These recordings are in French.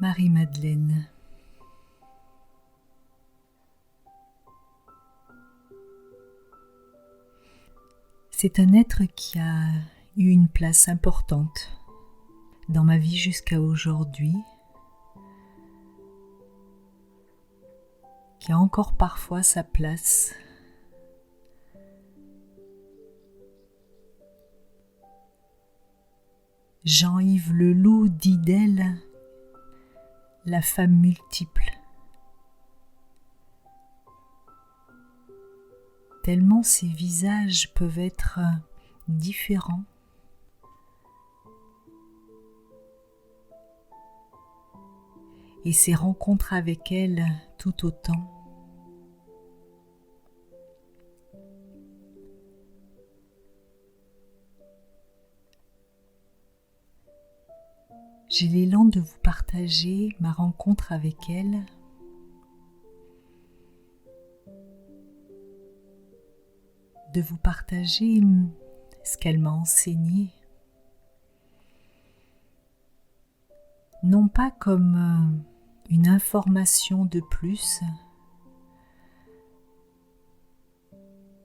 Marie-Madeleine. C'est un être qui a eu une place importante dans ma vie jusqu'à aujourd'hui, qui a encore parfois sa place. Jean-Yves Leloup dit d'elle la femme multiple. Tellement ses visages peuvent être différents. Et ses rencontres avec elle tout autant. J'ai l'élan de vous partager ma rencontre avec elle, de vous partager ce qu'elle m'a enseigné, non pas comme une information de plus.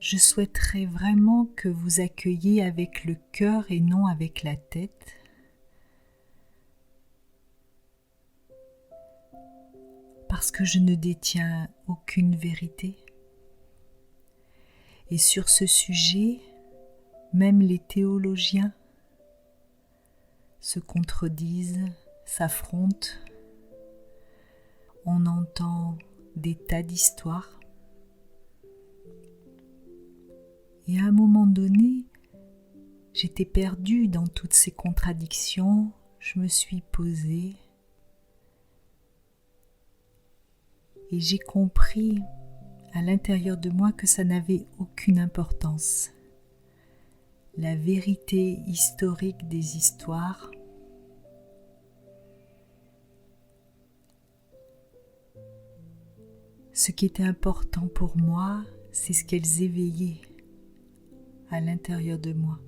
Je souhaiterais vraiment que vous accueilliez avec le cœur et non avec la tête. Parce que je ne détiens aucune vérité. Et sur ce sujet, même les théologiens se contredisent, s'affrontent. On entend des tas d'histoires. Et à un moment donné, j'étais perdue dans toutes ces contradictions. Je me suis posée. Et j'ai compris à l'intérieur de moi que ça n'avait aucune importance. La vérité historique des histoires ce qui était important pour moi, c'est ce qu'elles éveillaient à l'intérieur de moi.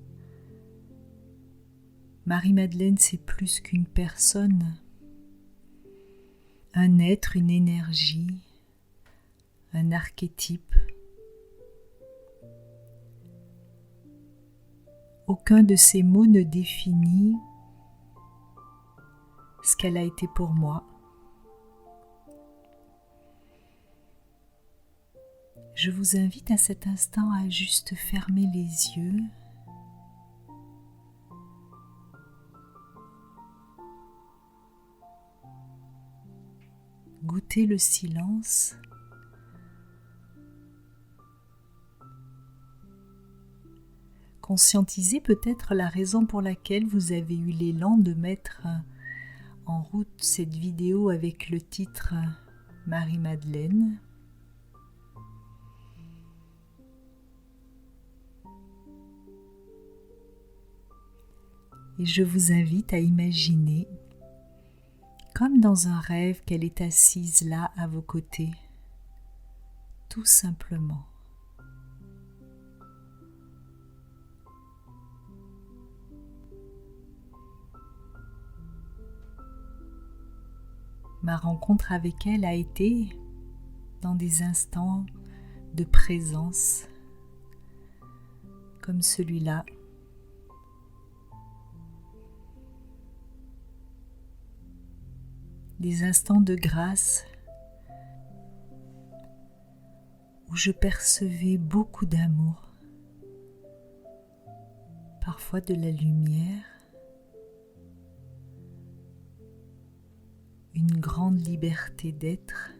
Marie-Madeleine, c'est plus qu'une personne, un être, une énergie, un archétype. Aucun de ces mots ne définit ce qu'elle a été pour moi. Je vous invite à cet instant à juste fermer les yeux. Goûtez le silence. Conscientisez peut-être la raison pour laquelle vous avez eu l'élan de mettre en route cette vidéo avec le titre Marie-Madeleine. Et je vous invite à imaginer, comme dans un rêve, qu'elle est assise là à vos côtés, tout simplement. Ma rencontre avec elle a été dans des instants de présence, comme celui-là. Des instants de grâce où je percevais beaucoup d'amour, parfois de la lumière, une grande liberté d'être.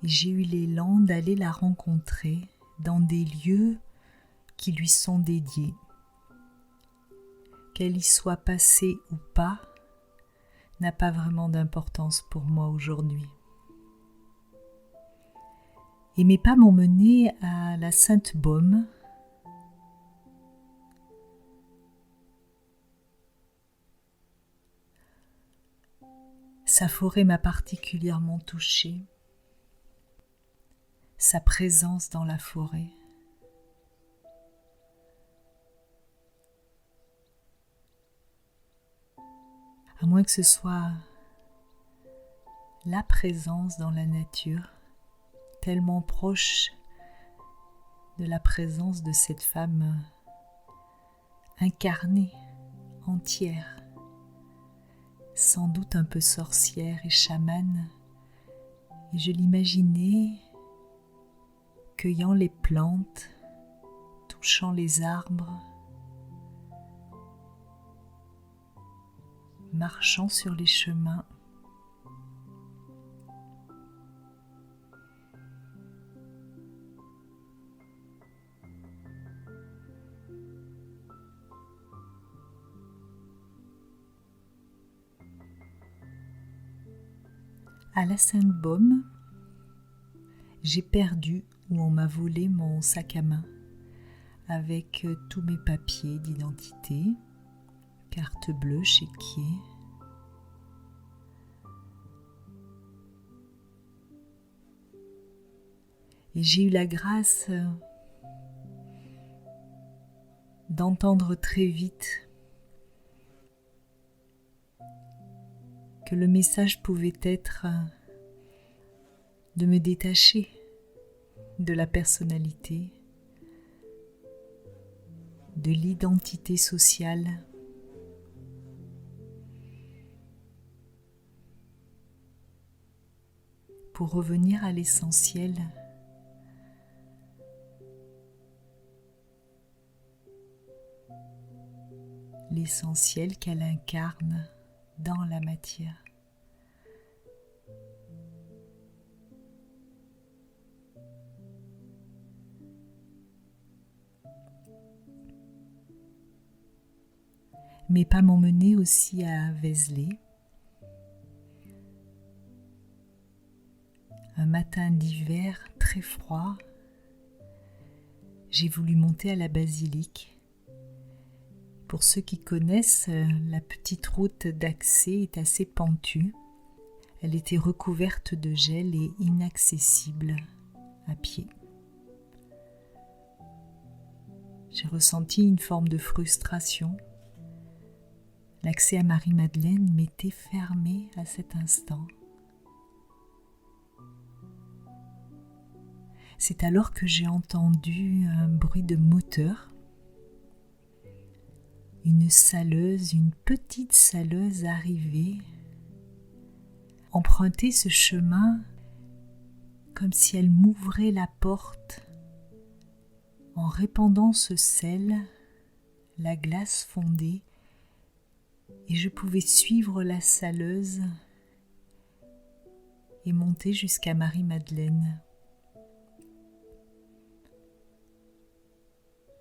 Et j'ai eu l'élan d'aller la rencontrer dans des lieux qui lui sont dédiés. Qu'elle y soit passée ou pas, n'a pas vraiment d'importance pour moi aujourd'hui. Et mes pas m'ont mené à la Sainte-Baume, Sa forêt m'a particulièrement touchée. Sa présence dans la forêt. À moins que ce soit la présence dans la nature, tellement proche de la présence de cette femme incarnée, entière, sans doute un peu sorcière et chamane, et je l'imaginais cueillant les plantes, touchant les arbres, marchant sur les chemins. À la Sainte-Baume, j'ai perdu ou on m'a volé mon sac à main avec tous mes papiers d'identité, carte bleue, chéquier. Et j'ai eu la grâce d'entendre très vite que le message pouvait être de me détacher de la personnalité, de l'identité sociale, pour revenir à l'essentiel, l'essentiel qu'elle incarne dans la matière. Mes pas m'ont mené aussi à Vézelay. Un matin d'hiver très froid, j'ai voulu monter à la basilique. Pour ceux qui connaissent, la petite route d'accès est assez pentue. Elle était recouverte de gel et inaccessible à pied. J'ai ressenti une forme de frustration. L'accès à Marie-Madeleine m'était fermé à cet instant. C'est alors que j'ai entendu un bruit de moteur. Une saleuse, une petite saleuse arriver, emprunter ce chemin comme si elle m'ouvrait la porte. En répandant ce sel, la glace fondait et je pouvais suivre la saleuse et monter jusqu'à Marie-Madeleine.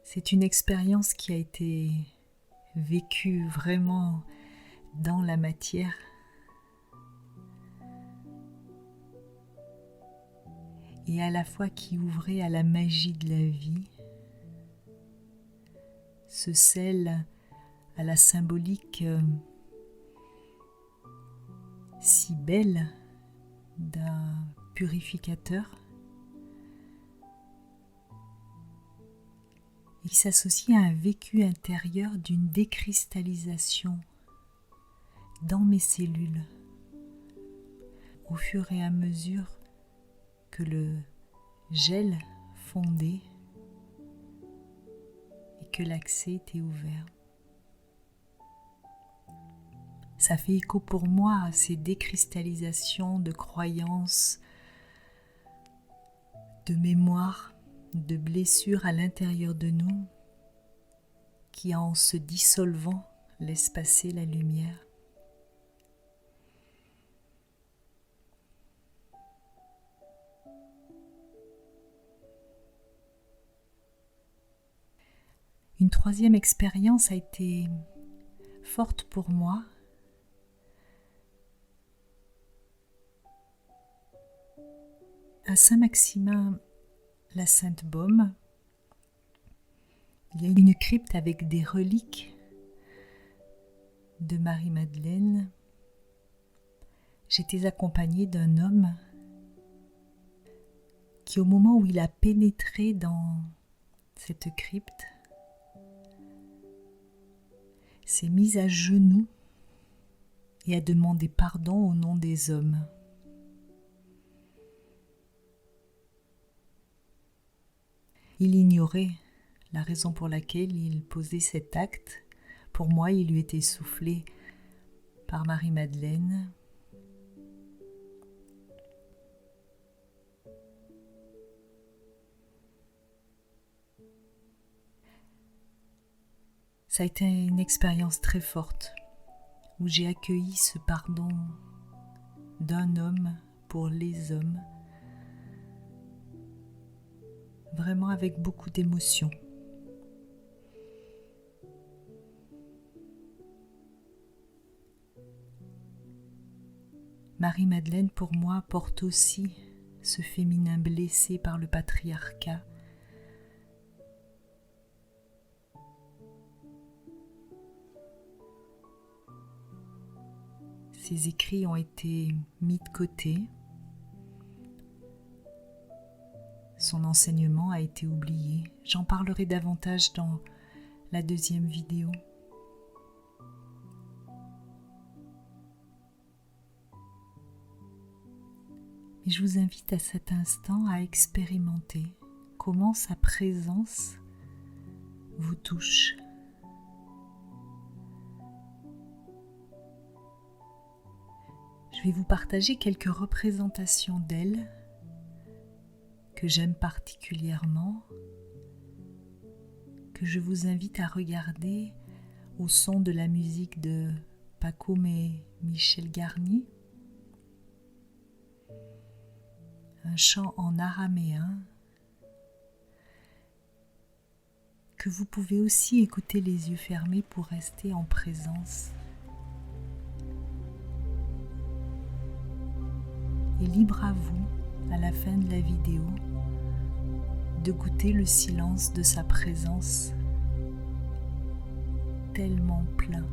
C'est une expérience qui a été vécue vraiment dans la matière. Et à la fois qui ouvrait à la magie de la vie. Ce sel à la symbolique si belle d'un purificateur et qui s'associe à un vécu intérieur d'une décristallisation dans mes cellules au fur et à mesure que le gel fondait et que l'accès était ouvert. Ça fait écho pour moi à ces décristallisations de croyances, de mémoires, de blessures à l'intérieur de nous qui, en se dissolvant, laissent passer la lumière. Une troisième expérience a été forte pour moi. À Saint-Maximin, la Sainte-Baume, il y a une crypte avec des reliques de Marie-Madeleine. j'étais accompagnée d'un homme qui, au moment où il a pénétré dans cette crypte, s'est mis à genoux et a demandé pardon au nom des hommes. Il ignorait la raison pour laquelle il posait cet acte. Pour moi, il lui était soufflé par Marie-Madeleine. Ça a été une expérience très forte où j'ai accueilli ce pardon d'un homme pour les hommes, vraiment avec beaucoup d'émotion. Marie-Madeleine, pour moi, porte aussi ce féminin blessé par le patriarcat. Ses écrits ont été mis de côté. Son enseignement a été oublié. J'en parlerai davantage dans la deuxième vidéo. Mais je vous invite à cet instant à expérimenter comment sa présence vous touche. Je vais vous partager quelques représentations d'elle que j'aime particulièrement, que je vous invite à regarder au son de la musique de Pacôme et Michel Garnier. Un chant en araméen que vous pouvez aussi écouter les yeux fermés pour rester en présence. Et libre à vous, à la fin de la vidéo, de goûter le silence de sa présence tellement plein.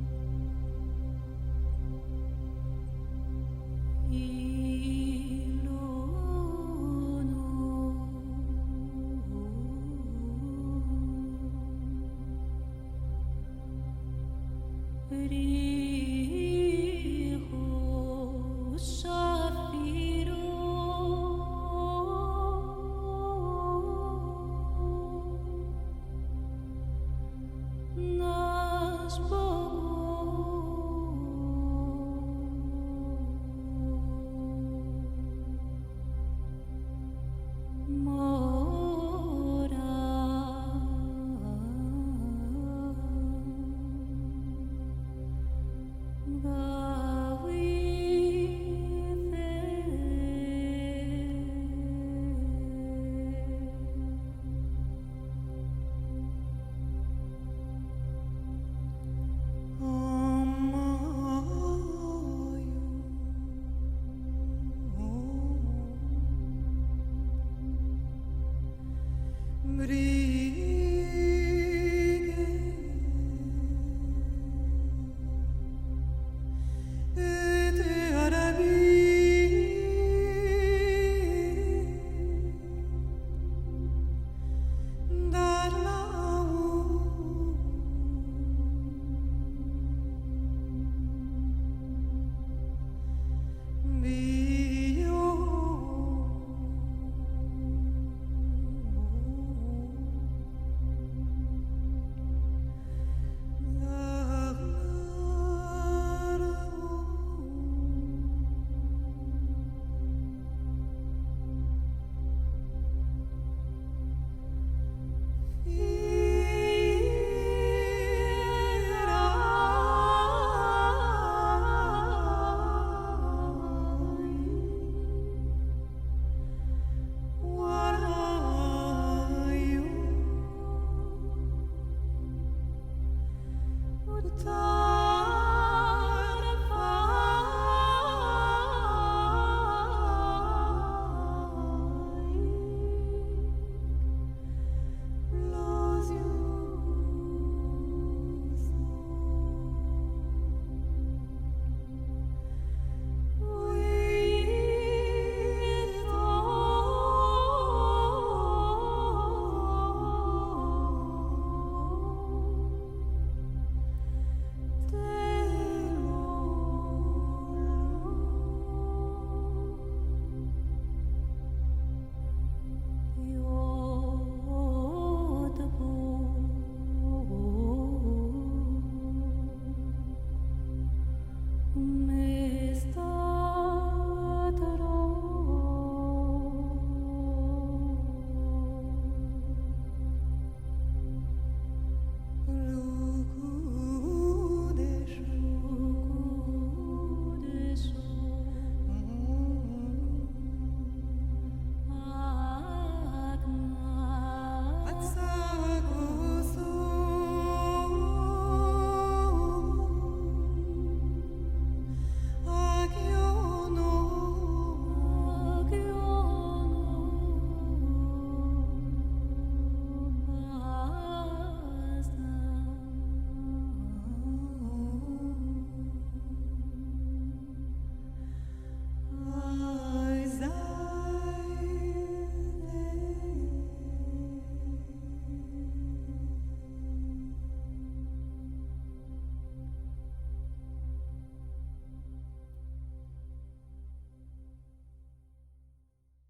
Time.